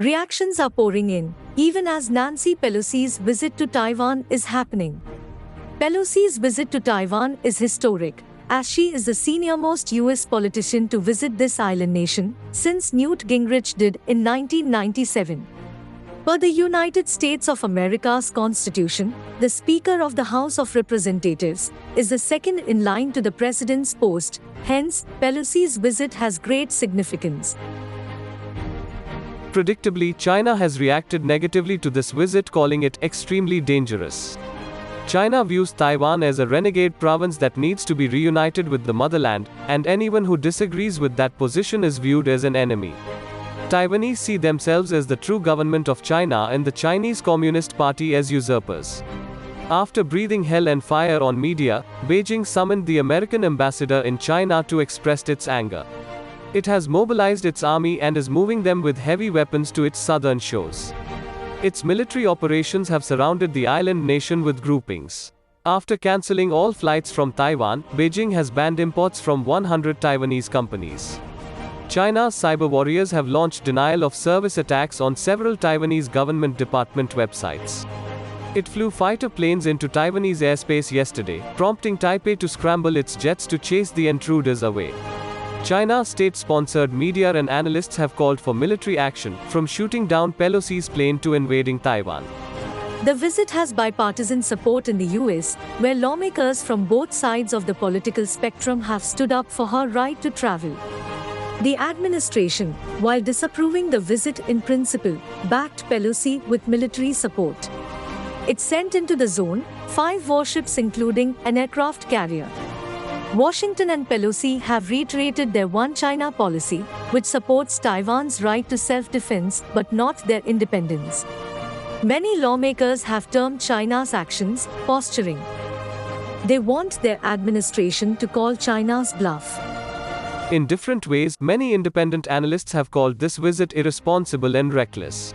Reactions are pouring in, even as Nancy Pelosi's visit to Taiwan is happening. Pelosi's visit to Taiwan is historic, as she is the senior-most US politician to visit this island nation since Newt Gingrich did in 1997. Per the United States of America's Constitution, the Speaker of the House of Representatives is the second in line to the President's post, hence, Pelosi's visit has great significance. Predictably, China has reacted negatively to this visit, calling it extremely dangerous. China views Taiwan as a renegade province that needs to be reunited with the motherland, and anyone who disagrees with that position is viewed as an enemy. Taiwanese see themselves as the true government of China and the Chinese Communist Party as usurpers. After breathing hell and fire on media, Beijing summoned the American ambassador in China to express its anger. It has mobilized its army and is moving them with heavy weapons to its southern shores. Its military operations have surrounded the island nation with groupings. After cancelling all flights from Taiwan, Beijing has banned imports from 100 Taiwanese companies. China's cyber warriors have launched denial-of-service attacks on several Taiwanese government department websites. It flew fighter planes into Taiwanese airspace yesterday, prompting Taipei to scramble its jets to chase the intruders away. China's state-sponsored media and analysts have called for military action, from shooting down Pelosi's plane to invading Taiwan. The visit has bipartisan support in the US, where lawmakers from both sides of the political spectrum have stood up for her right to travel. The administration, while disapproving the visit in principle, backed Pelosi with military support. It sent into the zone 5 warships including an aircraft carrier. Washington and Pelosi have reiterated their One China policy, which supports Taiwan's right to self-defense but not their independence. Many lawmakers have termed China's actions posturing. They want their administration to call China's bluff. In different ways, many independent analysts have called this visit irresponsible and reckless.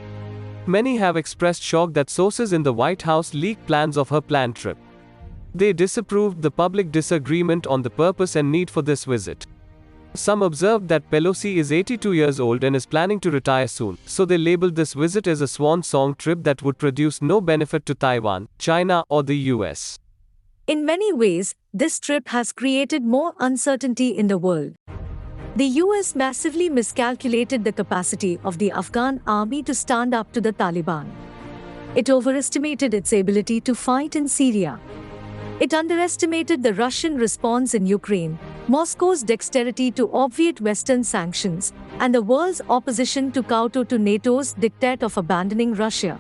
Many have expressed shock that sources in the White House leaked plans of her planned trip. They disapproved the public disagreement on the purpose and need for this visit. Some observed that Pelosi is 82 years old and is planning to retire soon, so they labeled this visit as a swan song trip that would produce no benefit to Taiwan, China, or the US. In many ways, this trip has created more uncertainty in the world. The US massively miscalculated the capacity of the Afghan army to stand up to the Taliban. It overestimated its ability to fight in Syria. It underestimated the Russian response in Ukraine, Moscow's dexterity to obviate Western sanctions, and the world's opposition to kowtow to NATO's diktat of abandoning Russia.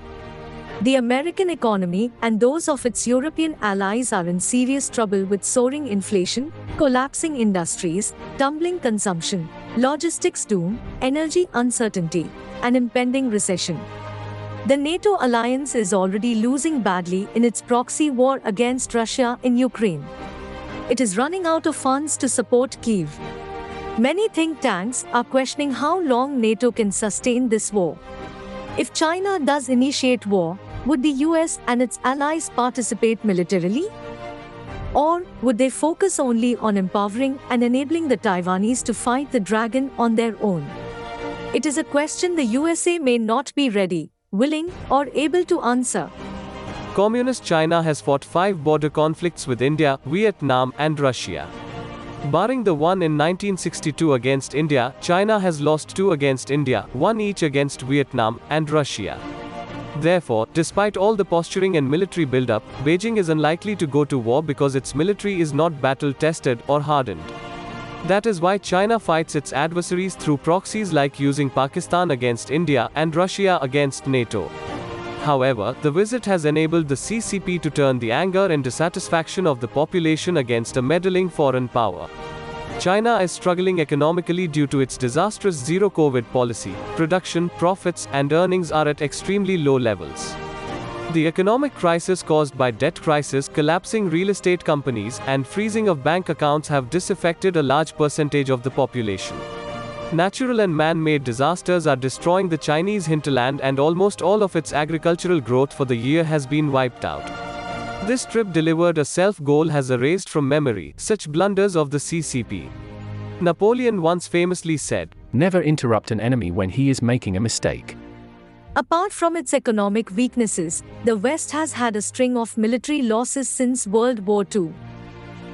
The American economy and those of its European allies are in serious trouble with soaring inflation, collapsing industries, tumbling consumption, logistics doom, energy uncertainty, and impending recession. The NATO alliance is already losing badly in its proxy war against Russia in Ukraine. It is running out of funds to support Kyiv. Many think tanks are questioning how long NATO can sustain this war. If China does initiate war, would the US and its allies participate militarily? Or would they focus only on empowering and enabling the Taiwanese to fight the dragon on their own? It is a question the USA may not be ready, willing, or able to answer. Communist China has fought 5 border conflicts with India, Vietnam, and Russia. Barring the one in 1962 against India, China has lost 2 against India, 1 each against Vietnam, and Russia. Therefore, despite all the posturing and military build-up, Beijing is unlikely to go to war because its military is not battle-tested or hardened. That is why China fights its adversaries through proxies like using Pakistan against India and Russia against NATO. However, the visit has enabled the CCP to turn the anger and dissatisfaction of the population against a meddling foreign power. China is struggling economically due to its disastrous zero-COVID policy. Production, profits, and earnings are at extremely low levels. The economic crisis caused by debt crisis, collapsing real estate companies, and freezing of bank accounts have disaffected a large percentage of the population. Natural and man-made disasters are destroying the Chinese hinterland, and almost all of its agricultural growth for the year has been wiped out. This trip delivered a self-goal has erased from memory such blunders of the CCP. Napoleon once famously said, "Never interrupt an enemy when he is making a mistake." Apart from its economic weaknesses, the West has had a string of military losses since World War II.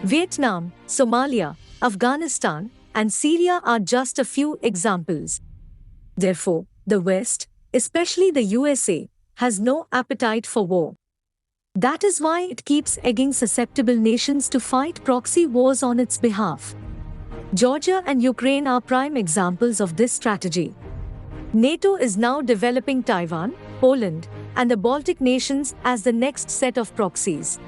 Vietnam, Somalia, Afghanistan, and Syria are just a few examples. Therefore, the West, especially the USA, has no appetite for war. That is why it keeps egging susceptible nations to fight proxy wars on its behalf. Georgia and Ukraine are prime examples of this strategy. NATO is now developing Taiwan, Poland, and the Baltic nations as the next set of proxies.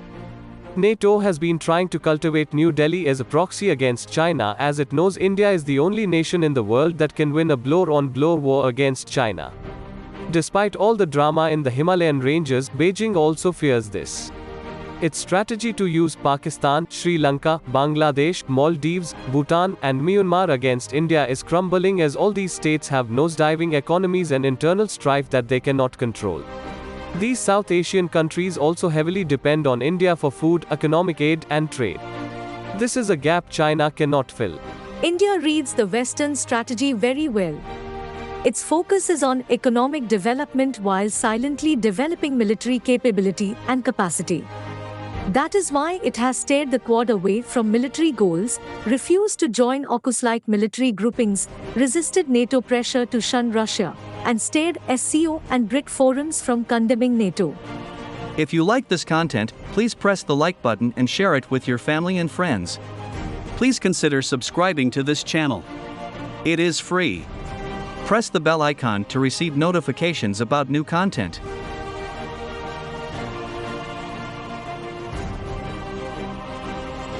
NATO has been trying to cultivate New Delhi as a proxy against China, as it knows India is the only nation in the world that can win a blow-on-blow war against China. Despite all the drama in the Himalayan ranges, Beijing also fears this. Its strategy to use Pakistan, Sri Lanka, Bangladesh, Maldives, Bhutan, and Myanmar against India is crumbling, as all these states have nosediving economies and internal strife that they cannot control. These South Asian countries also heavily depend on India for food, economic aid, and trade. This is a gap China cannot fill. India reads the Western strategy very well. Its focus is on economic development while silently developing military capability and capacity. That is why it has steered the Quad away from military goals, refused to join AUKUS-like military groupings, resisted NATO pressure to shun Russia, and steered SCO and BRIC forums from condemning NATO. If you like this content, please press the like button and share it with your family and friends. Please consider subscribing to this channel. It is free. Press the bell icon to receive notifications about new content.